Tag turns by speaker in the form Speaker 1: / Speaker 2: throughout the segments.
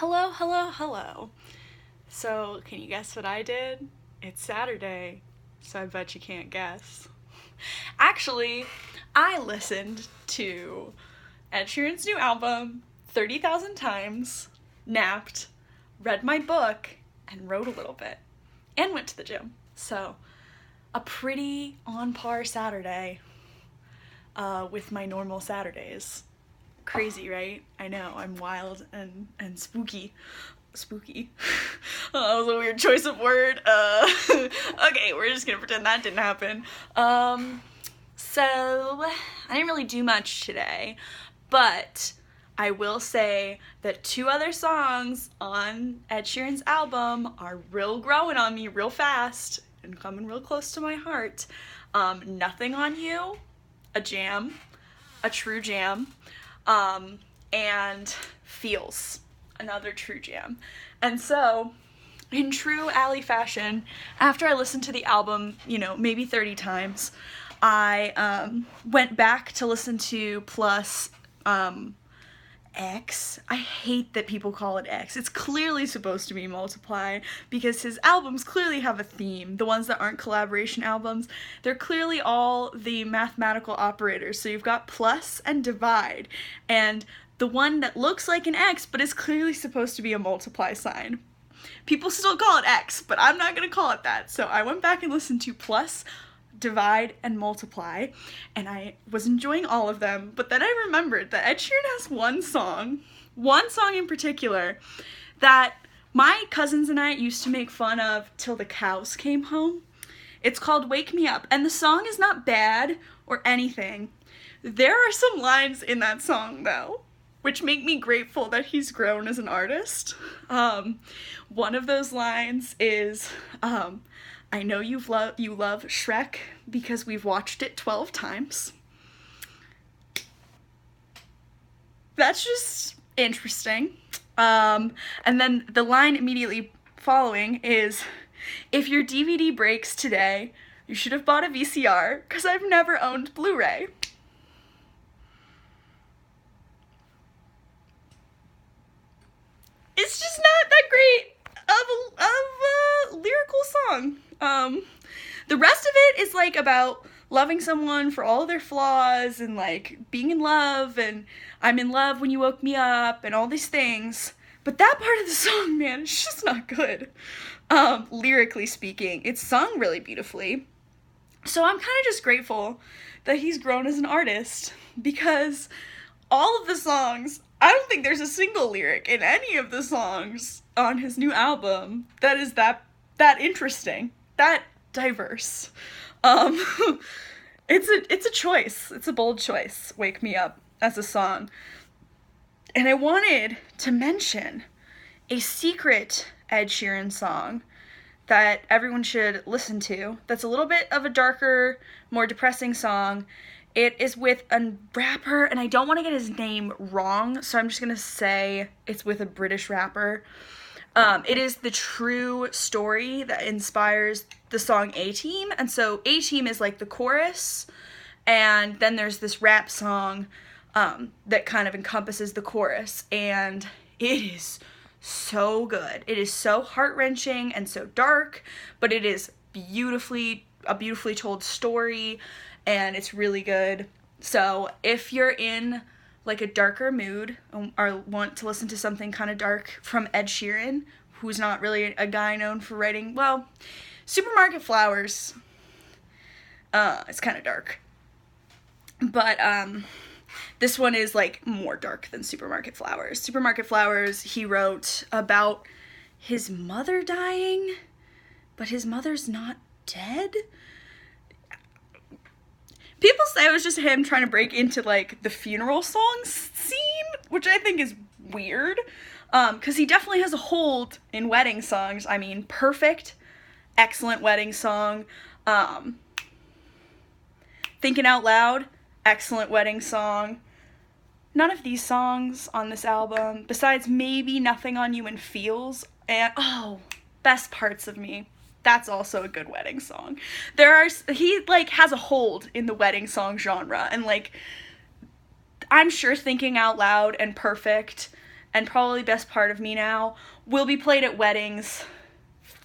Speaker 1: Hello, hello, hello. So, can you guess what I did? It's Saturday, so I bet you can't guess. Actually, I listened to Ed Sheeran's new album 30,000 times, napped, read my book, and wrote a little bit, and went to the gym. So, a pretty on par Saturday with my normal Saturdays. Crazy, right? I know, I'm wild and spooky. Spooky. Oh, that was a weird choice of word. Okay, we're just gonna pretend that didn't happen. So, I didn't really do much today, but I will say that two other songs on Ed Sheeran's album are real growing on me real fast and coming real close to my heart. Nothing on You, a jam, a true jam, and Feels, another true jam. And so, in true Ally fashion, after I listened to the album, maybe 30 times, I went back to listen to Plus X. I hate that people call it X. It's clearly supposed to be Multiply because his albums clearly have a theme. The ones that aren't collaboration albums, they're clearly all the mathematical operators. So you've got plus and divide, and the one that looks like an X but is clearly supposed to be a multiply sign. People still call it X, but I'm not going to call it that. So I went back and listened to plus, divide, and multiply, and I was enjoying all of them, but then I remembered that Ed Sheeran has one song in particular, that my cousins and I used to make fun of till the cows came home. It's called Wake Me Up, and the song is not bad or anything. There are some lines in that song, though, which make me grateful that he's grown as an artist. One of those lines is, I know you love Shrek because we've watched it 12 times. That's just interesting. And then the line immediately following is, if your DVD breaks today, you should have bought a VCR because I've never owned Blu-ray. It's just not that great of a lyrical song. The rest of it is like about loving someone for all of their flaws and like being in love and I'm in love when you woke me up and all these things. But that part of the song, man, it's just not good. Lyrically speaking, it's sung really beautifully. So I'm kind of just grateful that he's grown as an artist because all of the songs, I don't think there's a single lyric in any of the songs on his new album that is that interesting, that diverse. It's a choice. It's a bold choice, Wake Me Up, as a song. And I wanted to mention a secret Ed Sheeran song that everyone should listen to that's a little bit of a darker, more depressing song. It is with a rapper, and I don't want to get his name wrong, so I'm just going to say it's with a British rapper. It is the true story that inspires the song A-Team, and so A-Team is like the chorus, and then there's this rap song that kind of encompasses the chorus, and it is so good. It is so heart-wrenching and so dark, but it is a beautifully told story, and it's really good. So if you're in like a darker mood or want to listen to something kind of dark from Ed Sheeran, who's not really a guy known for writing, well, Supermarket Flowers, it's kind of dark. But this one is like more dark than Supermarket Flowers. Supermarket Flowers, he wrote about his mother dying, but his mother's not dead. People say it was just him trying to break into like the funeral songs scene, which I think is weird, because he definitely has a hold in wedding songs. I mean, Perfect, excellent wedding song. Thinking Out Loud, excellent wedding song. None of these songs on this album, besides maybe Nothing on You and Feels, and Best Parts of Me. That's also a good wedding song. He like has a hold in the wedding song genre, and like I'm sure Thinking Out Loud and Perfect and probably best part of me now will be played at weddings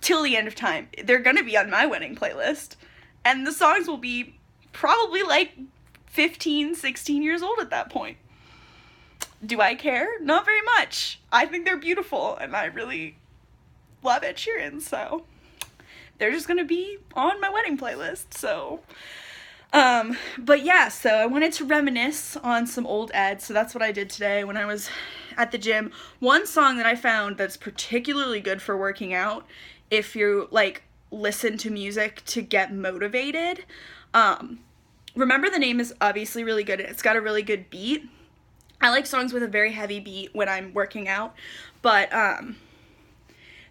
Speaker 1: till the end of time. They're gonna be on my wedding playlist, and the songs will be probably like 15, 16 years old at that point. Do I care? Not very much. I think they're beautiful, and I really love Ed Sheeran, so they're just gonna be on my wedding playlist, so. But yeah, so I wanted to reminisce on some old Ed, so that's what I did today when I was at the gym. One song that I found that's particularly good for working out, if you, like, listen to music to get motivated, Remember the Name is obviously really good. It's got a really good beat. I like songs with a very heavy beat when I'm working out, but,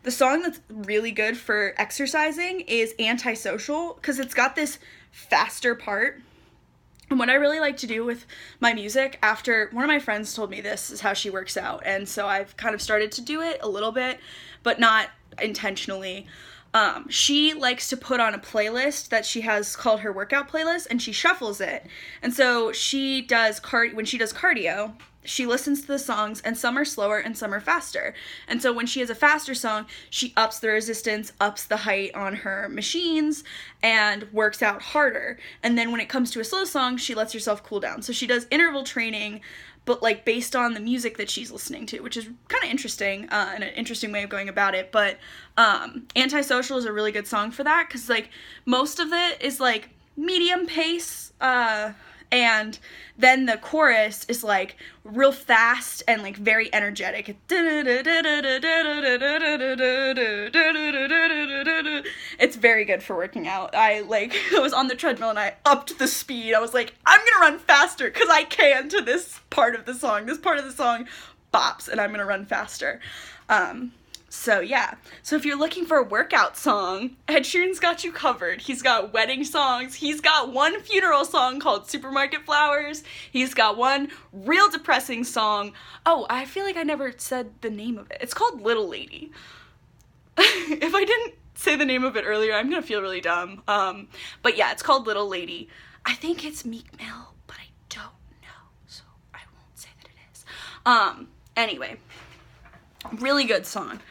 Speaker 1: the song that's really good for exercising is Antisocial, because it's got this faster part. And what I really like to do with my music, after one of my friends told me this is how she works out, and so I've kind of started to do it a little bit, but not intentionally. She likes to put on a playlist that she has called her workout playlist, and she shuffles it. And so she does when she does cardio, she listens to the songs, and some are slower and some are faster. And so when she has a faster song, she ups the resistance, ups the height on her machines, and works out harder. And then when it comes to a slow song, she lets herself cool down. So she does interval training, but like based on the music that she's listening to, which is kind of interesting, and an interesting way of going about it. But Antisocial is a really good song for that, because like most of it is like medium pace, and then the chorus is like real fast and like very energetic. It's very good for working out. I was on the treadmill and I upped the speed. I was like, I'm gonna run faster because I can to this part of the song. This part of the song bops and I'm gonna run faster. So yeah, so if you're looking for a workout song, Ed Sheeran's got you covered. He's got wedding songs. He's got one funeral song called Supermarket Flowers. He's got one real depressing song. Oh, I feel like I never said the name of it. It's called Little Lady. If I didn't say the name of it earlier, I'm gonna feel really dumb. But yeah, it's called Little Lady. I think it's Meek Mill, but I don't know, so I won't say that it is. Anyway, really good song.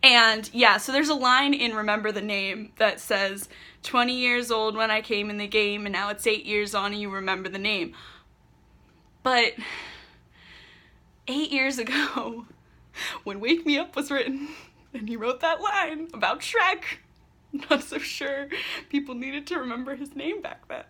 Speaker 1: And yeah, so there's a line in Remember the Name that says, 20 years old when I came in the game, and now it's 8 years on and you remember the name. But 8 years ago, when Wake Me Up was written, and he wrote that line about Shrek, I'm not so sure people needed to remember his name back then.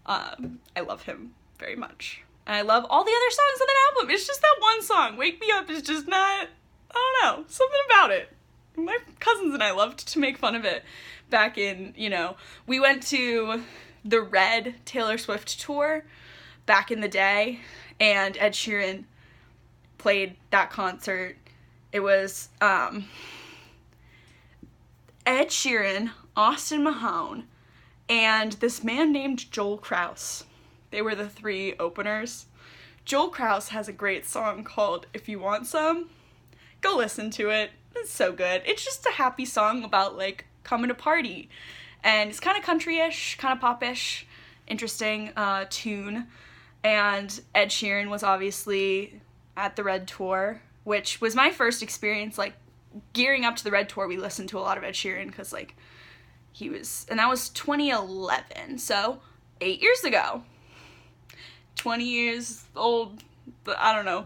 Speaker 1: I love him very much. And I love all the other songs on that album. It's just that one song, Wake Me Up, is just not, I don't know, something about it. My cousins and I loved to make fun of it back in, we went to the Red Taylor Swift tour back in the day, and Ed Sheeran played that concert. It was Ed Sheeran, Austin Mahone, and this man named Joel Kraus. They were the three openers. Joel Kraus has a great song called If You Want Some. Go listen to it. It's so good. It's just a happy song about, like, coming to party. And it's kind of country-ish, kind of pop-ish, interesting tune. And Ed Sheeran was obviously at the Red Tour, which was my first experience, like, gearing up to the Red Tour. We listened to a lot of Ed Sheeran because, like, and that was 2011, so 8 years ago. 20 years old, I don't know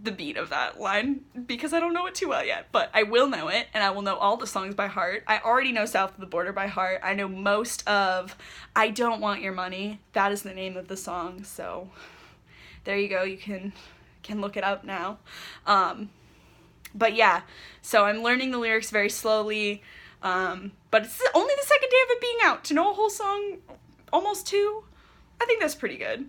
Speaker 1: the beat of that line because I don't know it too well yet, but I will know it, and I will know all the songs by heart. I already know South of the Border by heart. I know most of I Don't Want Your Money. That is the name of the song, so there you go. You can look it up now. But yeah, so I'm learning the lyrics very slowly, but it's only the second day of it being out. To know a whole song, almost two, I think that's pretty good.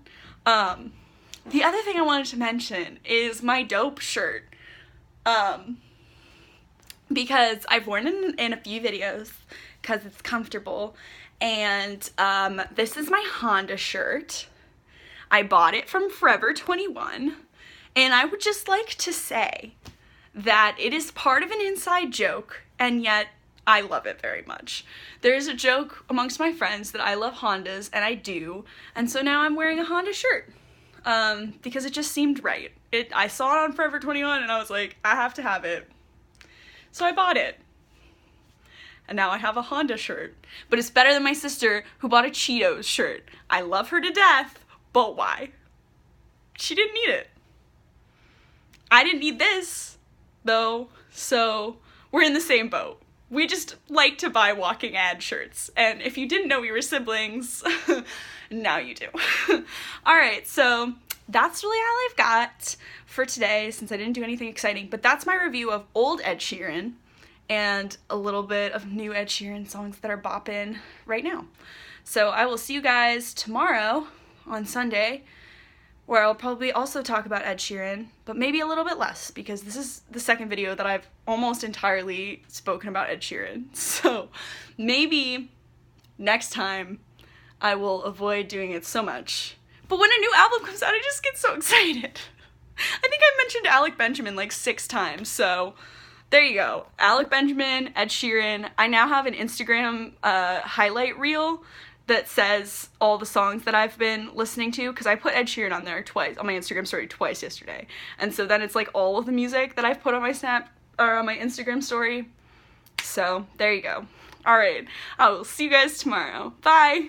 Speaker 1: The other thing I wanted to mention is my Dope shirt, because I've worn it in a few videos because it's comfortable, and this is my Honda shirt. I bought it from Forever 21, and I would just like to say that it is part of an inside joke, and yet I love it very much. There is a joke amongst my friends that I love Hondas, and I do, and so now I'm wearing a Honda shirt. because it just seemed right. I saw it on Forever 21 and I was like, I have to have it. So I bought it. And now I have a Honda shirt. But it's better than my sister who bought a Cheetos shirt. I love her to death, but why? She didn't need it. I didn't need this, though, so we're in the same boat. We just like to buy walking ad shirts. And if you didn't know we were siblings, now you do. Alright, so that's really all I've got for today since I didn't do anything exciting. But that's my review of old Ed Sheeran and a little bit of new Ed Sheeran songs that are bopping right now. So I will see you guys tomorrow on Sunday, where I'll probably also talk about Ed Sheeran, but maybe a little bit less, because this is the second video that I've almost entirely spoken about Ed Sheeran. So maybe next time I will avoid doing it so much. But when a new album comes out, I just get so excited. I think I mentioned Alec Benjamin like 6 times, so there you go. Alec Benjamin, Ed Sheeran. I now have an Instagram highlight reel that says all the songs that I've been listening to, because I put Ed Sheeran on there twice, on my Instagram story twice yesterday. And so then it's like all of the music that I've put on my on my Instagram story. So there you go. Alright, I will see you guys tomorrow. Bye!